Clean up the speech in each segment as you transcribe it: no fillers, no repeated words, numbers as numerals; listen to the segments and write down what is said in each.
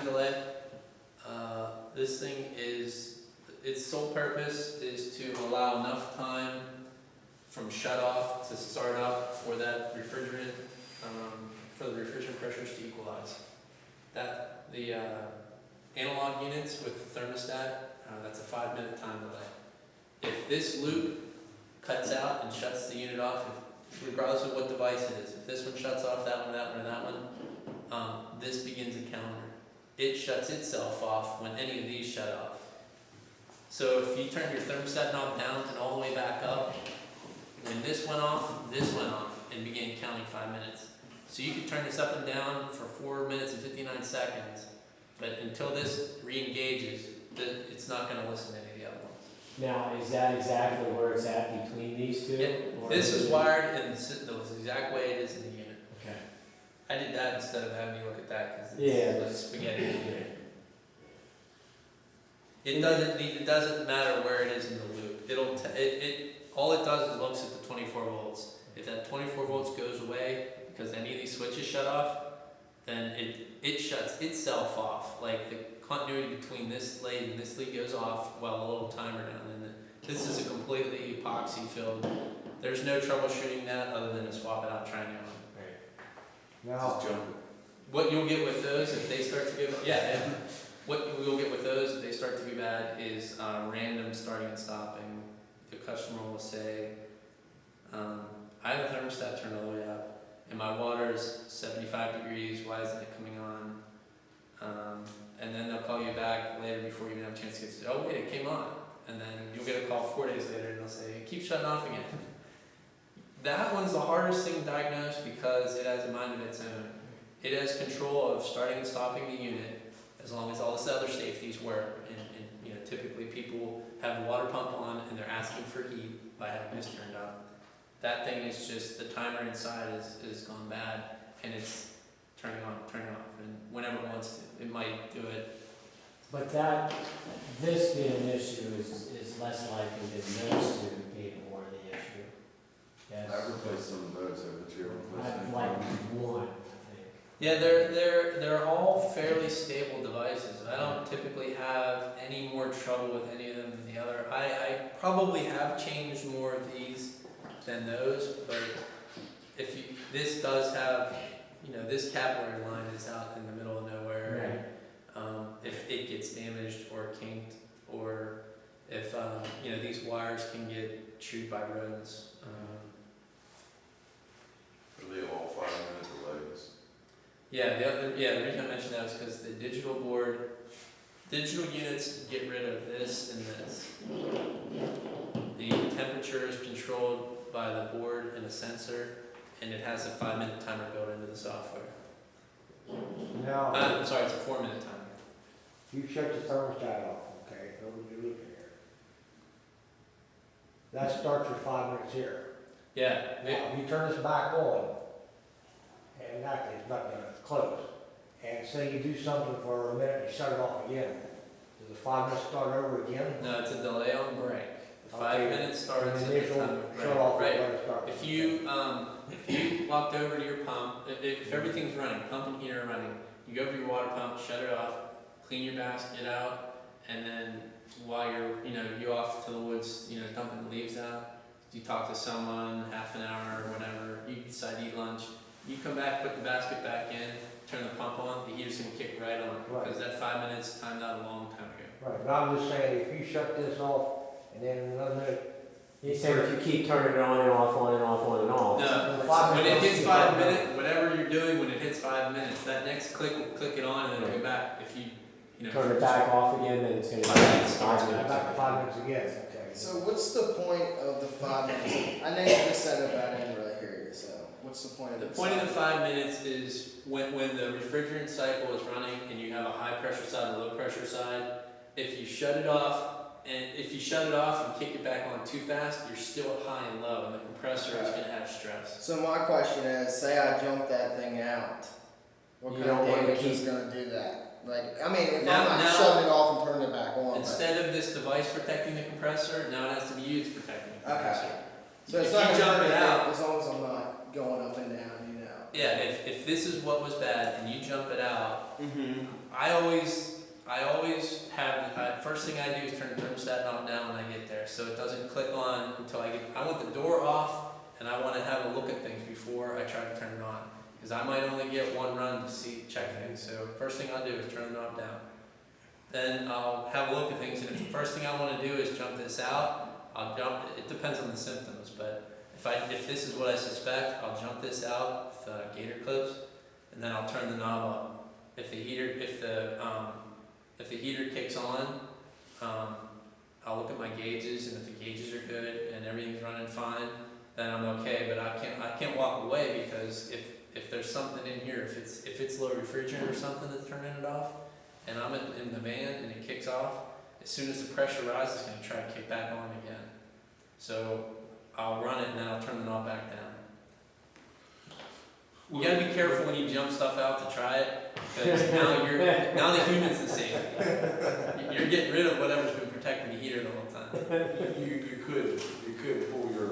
delay. This thing its sole purpose is to allow enough time from shut off to start up for that refrigerant, for the refrigerant pressures to equalize. That the analog units with the thermostat, that's a 5-minute time delay. If this loop cuts out and shuts the unit off, regardless of what device it is, if this one shuts off, that one, that one, or that one, this begins a counter. It shuts itself off when any of these shut off. So if you turn your thermostat knob down and all the way back up, when this went off, and began counting 5 minutes. So you could turn this up and down for 4 minutes and 59 seconds, but until this re-engages, it's not going to listen to any of the other ones. Now, is that exactly where it's at between these two? Yeah, this is wired in the exact way it is in the unit. Okay. I did that instead of having you look at that because it's spaghetti in the unit. It doesn't matter where it is in the loop. All it does is looks at the 24 volts. If that 24 volts goes away because any of these switches shut off, then it shuts itself off. Like the continuity between this lead and this lead goes off while a little timer down. And this is a completely epoxy filled. There's no troubleshooting that other than to swap it out and try new one. Now, What you'll get with those if they start to go what we'll get with those if they start to be bad is random starting and stopping. The customer will say, I have a thermostat turned all the way up and my water is 75 degrees, why isn't it coming on? And then they'll call you back later before you even have a chance to get to, oh wait, it came on. And then you'll get a call 4 days later and they'll say, it keeps shutting off again. That one's the hardest thing to diagnose because it has a mind of its own. It has control of starting and stopping the unit as long as all this other safeties work. And typically people have the water pump on and they're asking for heat by having this turned up. That thing is just, the timer inside is gone bad and it's turning on, and whenever it wants to. It might do it. But this being an issue is less likely than those two being more of the issue. Yes. I replaced some of those over the year. I'd like one, I think. Yeah, they're all fairly stable devices. I don't typically have any more trouble with any of them than the other. I probably have changed more of these than those, but this does have, this capillary line is out in the middle of nowhere. Right. If it gets damaged or kinked, or if these wires can get chewed by rodents. Are they all 5-minute delays? Yeah, the reason I mentioned that is because the digital units get rid of this and this. The temperature is controlled by the board and a sensor, and it has a 5-minute timer built into the software. Now, I'm sorry, it's a 4-minute timer. you shut the thermostat off, okay, over your looking here. That starts your 5 minutes here. Yeah, Now, if you turn this back on, and that is not gonna close, and say you do something for a minute, you shut it off again, does the 5 minutes start over again? no, it's a delay on break. The 5 Okay. minutes starts And at the the initial time of break. shut off, Right. let it start. If you walked over to your pump, if everything's running, pump and heater running, you go over to your water pump, shut it off, clean your basket out, and then while you're, you off to the woods, dumping the leaves out, you talk to someone, half an hour or whatever, you decide to eat lunch, you come back, put the basket back in, turn the pump on, the heater's gonna kick right on, Right. because that 5 minutes timed out a long time ago. Right, but I'm just saying, if you shut this off, and then in another minute, You said if you keep turning it on and off, on and off, on and off. No, when it hits 5 minutes, whatever you're doing when it hits 5 minutes, that next click will click it on and then it'll go back. If you Turn it back off again, then it's going to Starts back to 5 minutes again, okay. So what's the point of the 5 minutes? I know you just said it, but I didn't really hear you, so what's the point of The the point of the 5 minutes is when the refrigerant cycle is running and you have a high pressure side and a low pressure side, if you shut it off and kick it back on too fast, you're still high and low and the compressor is going to have stress. So my question is, say I jump that thing out, what You kind of don't wanna damage keep- is going to do that? Like, I mean, if Now- I'm not now- shutting it off and turning it back on. Instead of this device protecting the compressor, now it has to be used protecting the compressor. So it's If not you gonna jump hurt it anything out, as long as I'm not going up and down, Yeah, if this is what was bad and you jump it out, Mm-hmm. I always have, first thing I do is turn the thermostat knob down when I get there, so it doesn't click on until I want the door off, and I wanna have a look at things before I try to turn it on. Cause I might only get one run to check things, so first thing I'll do is turn the knob down. Then I'll have a look at things, and if the first thing I wanna do is jump this out, I'll jump, it depends on the symptoms, but if this is what I suspect, I'll jump this out with gator clips, and then I'll turn the knob up. If the heater kicks on, I'll look at my gauges, and if the gauges are good and everything's running fine, then I'm okay. But I can't walk away, because if there's something in here, if it's low refrigerant or something that's turning it off, and I'm in the van and it kicks off, as soon as the pressure rises, it's going to try to kick back on again. So I'll run it and then I'll turn the knob back down. You gotta be careful when you jump stuff out to try it, because now the human's the safety. You're getting rid of whatever's been protecting the heater the whole time. You could pull your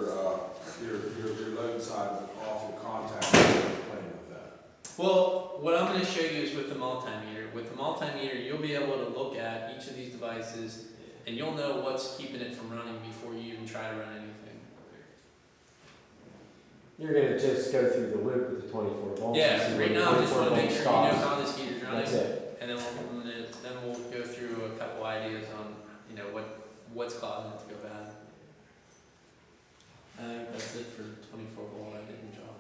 load side off your contact and play with that. Well, what I'm gonna show you is with the multimeter. With the multimeter, you'll be able to look at each of these devices, and you'll know what's keeping it from running before you even try to run anything. You're gonna just go through the loop with the 24 volts. and Yeah, see right when now, I the just wanna 24 make sure you volts know stops. how this heater's running. That's it. And then we'll go through a couple ideas on, what's causing it to go bad. I think that's it for 24 volt. I didn't draw